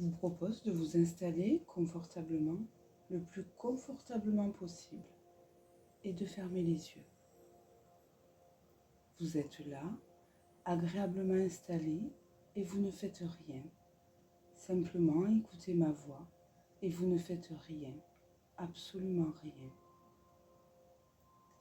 Je vous propose de vous installer confortablement, le plus confortablement possible, et de fermer les yeux. Vous êtes là, agréablement installé, et vous ne faites rien. Simplement écoutez ma voix, et vous ne faites rien, absolument rien.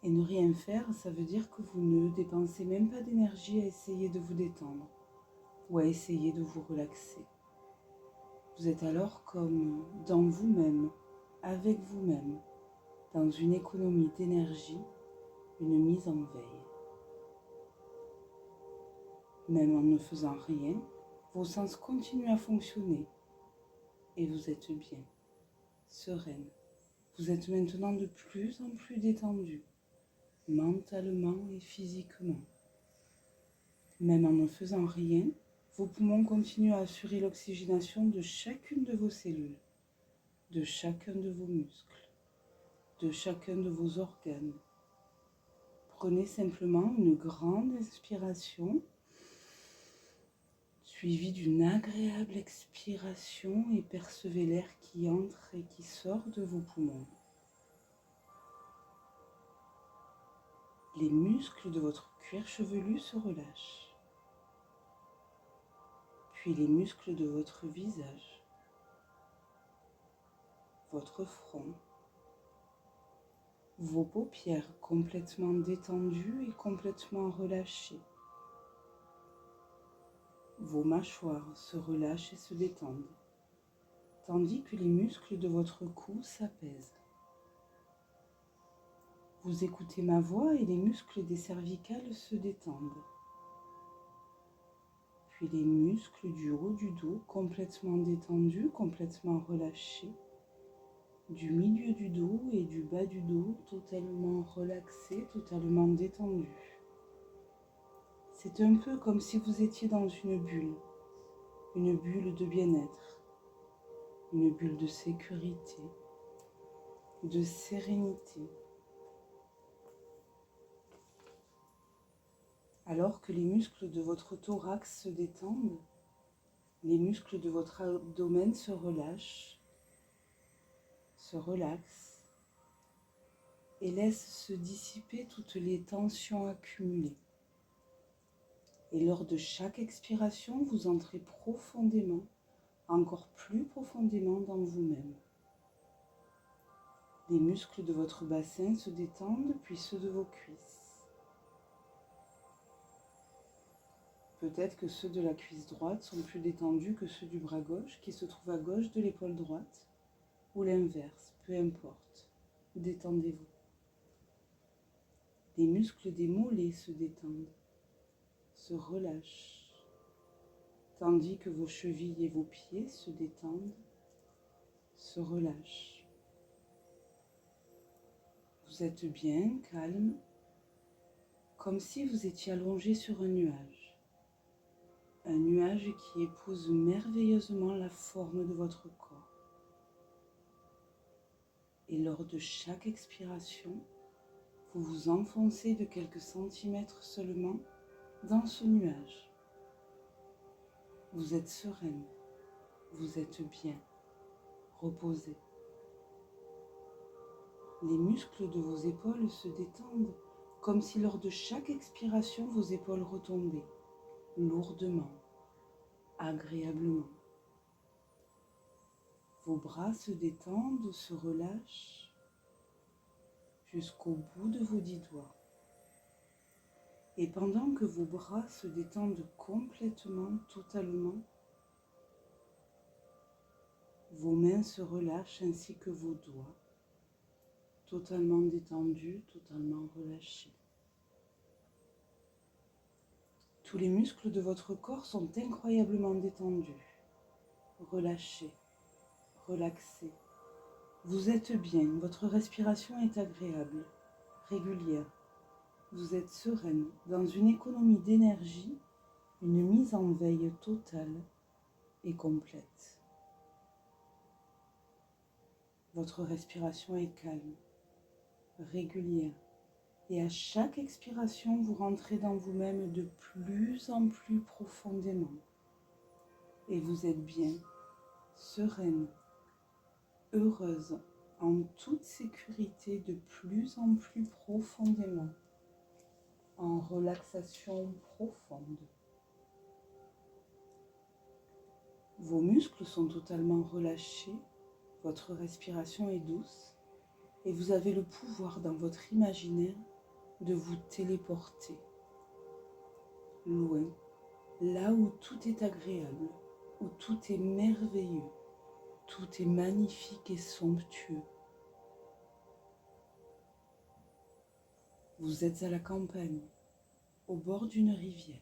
Et ne rien faire, ça veut dire que vous ne dépensez même pas d'énergie à essayer de vous détendre ou à essayer de vous relaxer. Vous êtes alors comme dans vous-même, avec vous-même, dans une économie d'énergie, une mise en veille. Même en ne faisant rien, vos sens continuent à fonctionner et vous êtes bien, sereine. Vous êtes maintenant de plus en plus détendu, mentalement et physiquement. Même en ne faisant rien, vos poumons continuent à assurer l'oxygénation de chacune de vos cellules, de chacun de vos muscles, de chacun de vos organes. Prenez simplement une grande inspiration, suivie d'une agréable expiration, et percevez l'air qui entre et qui sort de vos poumons. Les muscles de votre cuir chevelu se relâchent, puis les muscles de votre visage, votre front, vos paupières complètement détendues et complètement relâchées. Vos mâchoires se relâchent et se détendent, tandis que les muscles de votre cou s'apaisent. Vous écoutez ma voix et les muscles des cervicales se détendent. Puis les muscles du haut du dos complètement détendus, complètement relâchés. Du milieu du dos et du bas du dos totalement relaxés, totalement détendus. C'est un peu comme si vous étiez dans une bulle de bien-être, une bulle de sécurité, de sérénité. Alors que les muscles de votre thorax se détendent, les muscles de votre abdomen se relâchent, se relaxent et laissent se dissiper toutes les tensions accumulées. Et lors de chaque expiration, vous entrez profondément, encore plus profondément dans vous-même. Les muscles de votre bassin se détendent, puis ceux de vos cuisses. Peut-être que ceux de la cuisse droite sont plus détendus que ceux du bras gauche qui se trouve à gauche de l'épaule droite, ou l'inverse, peu importe. Détendez-vous. Les muscles des mollets se détendent, se relâchent, tandis que vos chevilles et vos pieds se détendent, se relâchent. Vous êtes bien calme, comme si vous étiez allongé sur un nuage qui épouse merveilleusement la forme de votre corps. Et lors de chaque expiration, vous vous enfoncez de quelques centimètres seulement dans ce nuage. Vous êtes sereine, vous êtes bien, reposée. Les muscles de vos épaules se détendent, comme si lors de chaque expiration, vos épaules retombaient, lourdement, agréablement. Vos bras se détendent, se relâchent, jusqu'au bout de vos 10 doigts. Et pendant que vos bras se détendent complètement, totalement, vos mains se relâchent ainsi que vos doigts, totalement détendus, totalement relâchés. Tous les muscles de votre corps sont incroyablement détendus, relâchés, relaxés. Vous êtes bien, votre respiration est agréable, régulière. Vous êtes sereine, dans une économie d'énergie, une mise en veille totale et complète. Votre respiration est calme, régulière, et à chaque expiration, vous rentrez dans vous-même de plus en plus profondément. Et vous êtes bien, sereine, heureuse, en toute sécurité, de plus en plus profondément, en relaxation profonde. Vos muscles sont totalement relâchés, votre respiration est douce et vous avez le pouvoir dans votre imaginaire de vous téléporter loin, là où tout est agréable, où tout est merveilleux, tout est magnifique et somptueux. Vous êtes à la campagne, au bord d'une rivière.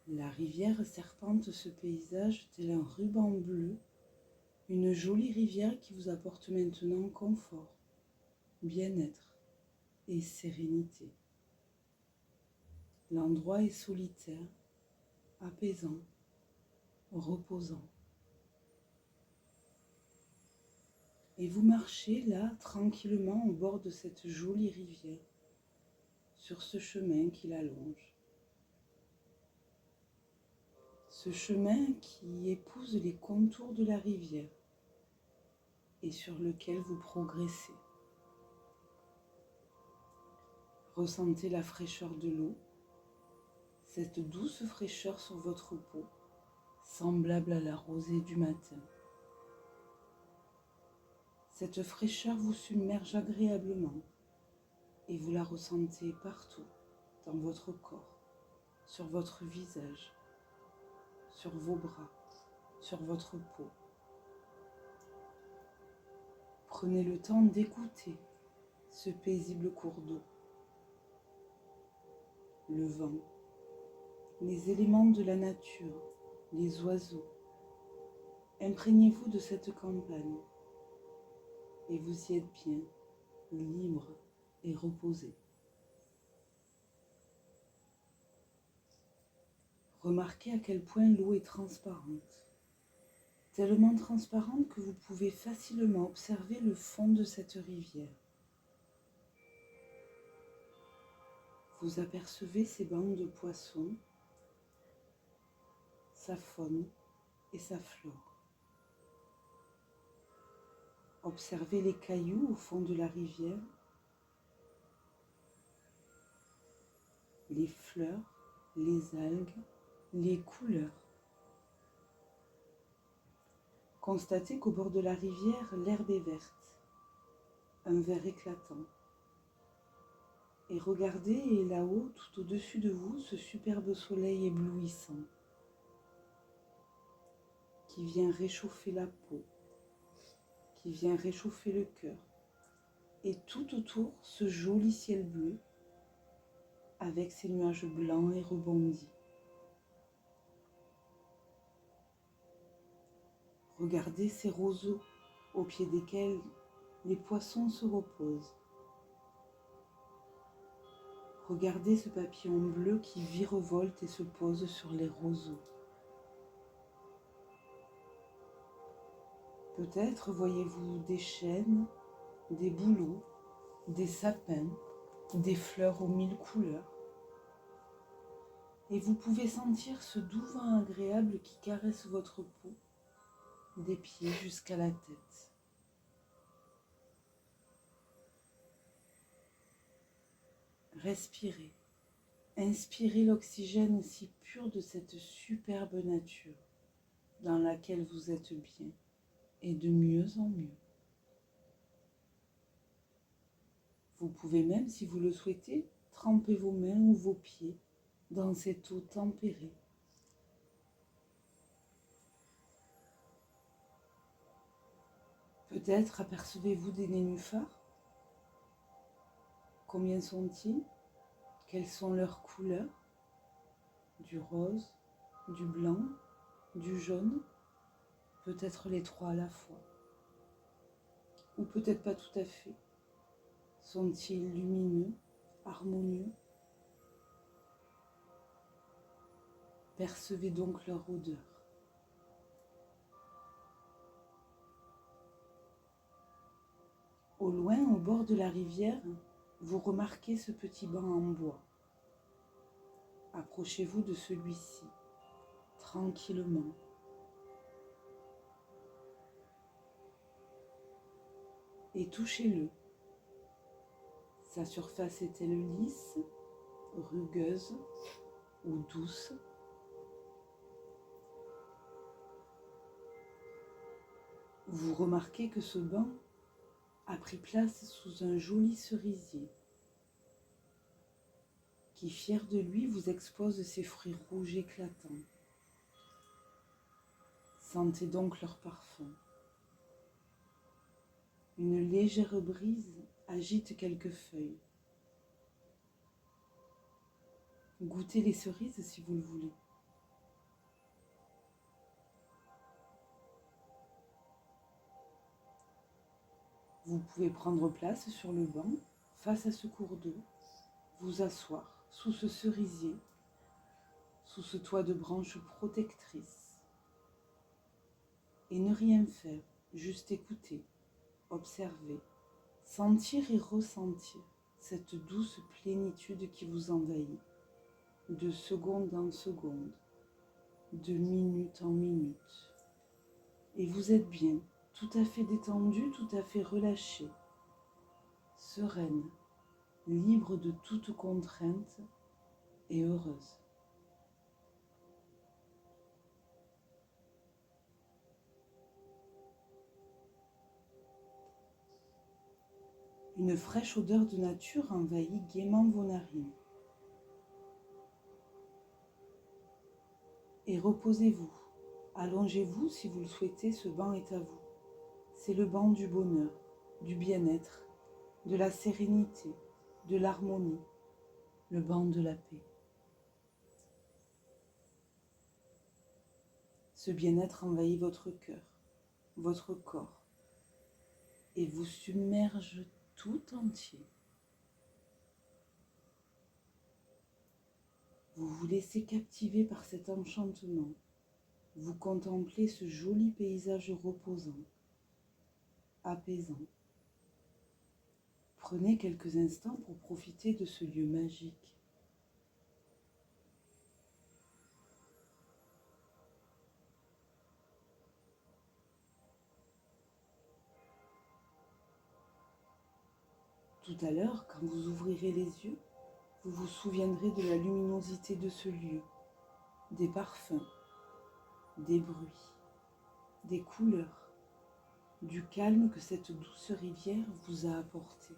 La rivière serpente ce paysage tel un ruban bleu, une jolie rivière qui vous apporte maintenant confort, bien-être et sérénité. L'endroit est solitaire, apaisant, reposant. Et vous marchez là tranquillement au bord de cette jolie rivière, sur ce chemin qui la longe. Ce chemin qui épouse les contours de la rivière et sur lequel vous progressez. Ressentez la fraîcheur de l'eau, cette douce fraîcheur sur votre peau, semblable à la rosée du matin. Cette fraîcheur vous submerge agréablement et vous la ressentez partout dans votre corps, sur votre visage, sur vos bras, sur votre peau. Prenez le temps d'écouter ce paisible cours d'eau, le vent, les éléments de la nature, les oiseaux. Imprégnez-vous de cette campagne et vous y êtes bien, libre et reposé. Remarquez à quel point l'eau est transparente, tellement transparente que vous pouvez facilement observer le fond de cette rivière. Vous apercevez ces bancs de poissons, sa faune et sa flore. Observez les cailloux au fond de la rivière, les fleurs, les algues, les couleurs. Constatez qu'au bord de la rivière, l'herbe est verte, un vert éclatant. Et regardez là-haut, tout au-dessus de vous, ce superbe soleil éblouissant qui vient réchauffer la peau, qui vient réchauffer le cœur. Et tout autour, ce joli ciel bleu avec ses nuages blancs et rebondis. Regardez ces roseaux au pied desquels les poissons se reposent. Regardez ce papillon bleu qui virevolte et se pose sur les roseaux. Peut-être voyez-vous des chênes, des bouleaux, des sapins, des fleurs aux mille couleurs. Et vous pouvez sentir ce doux vent agréable qui caresse votre peau, des pieds jusqu'à la tête. Respirez, inspirez l'oxygène si pur de cette superbe nature dans laquelle vous êtes bien et de mieux en mieux. Vous pouvez même, si vous le souhaitez, tremper vos mains ou vos pieds dans cette eau tempérée. Peut-être apercevez-vous des nénuphars. Combien sont-ils? Quelles sont leurs couleurs? Du rose, du blanc, du jaune, peut-être les trois à la fois. Ou peut-être pas tout à fait. Sont-ils lumineux, harmonieux? Percevez donc leur odeur. Au loin, au bord de la rivière, vous remarquez ce petit banc en bois. Approchez-vous de celui-ci, tranquillement. Et touchez-le. Sa surface est-elle lisse, rugueuse ou douce? Vous remarquez que ce banc a pris place sous un joli cerisier qui, fier de lui, vous expose ses fruits rouges éclatants. Sentez donc leur parfum. Une légère brise agite quelques feuilles. Goûtez les cerises si vous le voulez. Vous pouvez prendre place sur le banc, face à ce cours d'eau, vous asseoir sous ce cerisier, sous ce toit de branches protectrices, et ne rien faire, juste écouter, observer, sentir et ressentir cette douce plénitude qui vous envahit, de seconde en seconde, de minute en minute. Et vous êtes bien, tout à fait détendue, tout à fait relâchée, sereine, libre de toute contrainte et heureuse. Une fraîche odeur de nature envahit gaiement vos narines. Et reposez-vous, allongez-vous si vous le souhaitez, ce banc est à vous. C'est le banc du bonheur, du bien-être, de la sérénité, de l'harmonie, le banc de la paix. Ce bien-être envahit votre cœur, votre corps, et vous submerge tout entier. Vous vous laissez captiver par cet enchantement. Vous contemplez ce joli paysage reposant, apaisant. Prenez quelques instants pour profiter de ce lieu magique. Tout à l'heure, quand vous ouvrirez les yeux, vous vous souviendrez de la luminosité de ce lieu, des parfums, des bruits, des couleurs, du calme que cette douce rivière vous a apporté.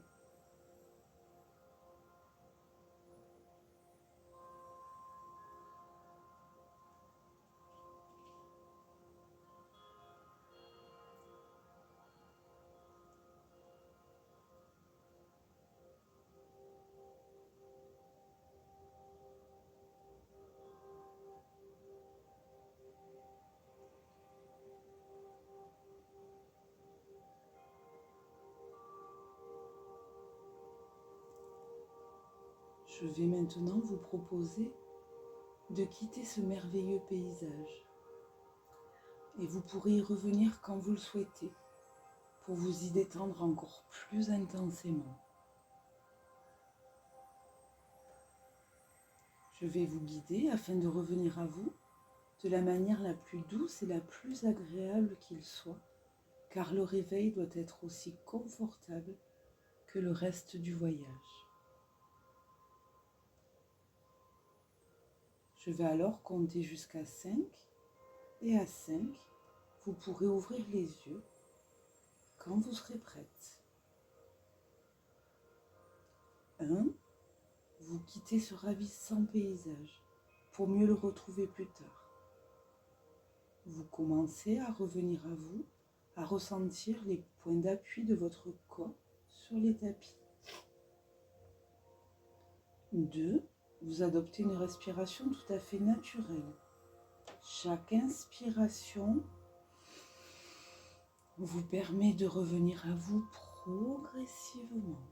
Je vais maintenant vous proposer de quitter ce merveilleux paysage et vous pourrez y revenir quand vous le souhaitez pour vous y détendre encore plus intensément. Je vais vous guider afin de revenir à vous de la manière la plus douce et la plus agréable qu'il soit, car le réveil doit être aussi confortable que le reste du voyage. Je vais alors compter jusqu'à 5 et à 5, vous pourrez ouvrir les yeux quand vous serez prête. 1, vous quittez ce ravissant paysage pour mieux le retrouver plus tard. Vous commencez à revenir à vous, à ressentir les points d'appui de votre corps sur les tapis. 2, vous adoptez une respiration tout à fait naturelle. Chaque inspiration vous permet de revenir à vous progressivement.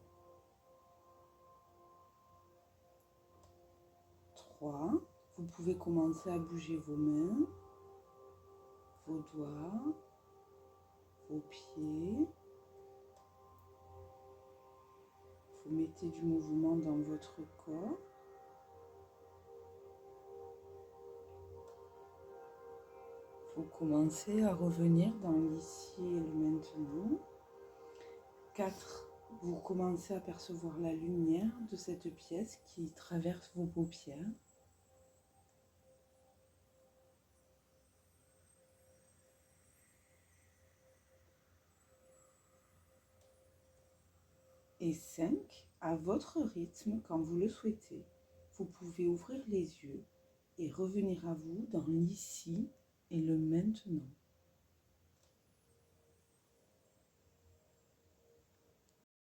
3, vous pouvez commencer à bouger vos mains, vos doigts, vos pieds. Vous mettez du mouvement dans votre corps. Vous commencez à revenir dans l'ici et le maintenant. 4. Vous commencez à percevoir la lumière de cette pièce qui traverse vos paupières. Et 5. À votre rythme, quand vous le souhaitez, vous pouvez ouvrir les yeux et revenir à vous dans l'ici et le maintenant.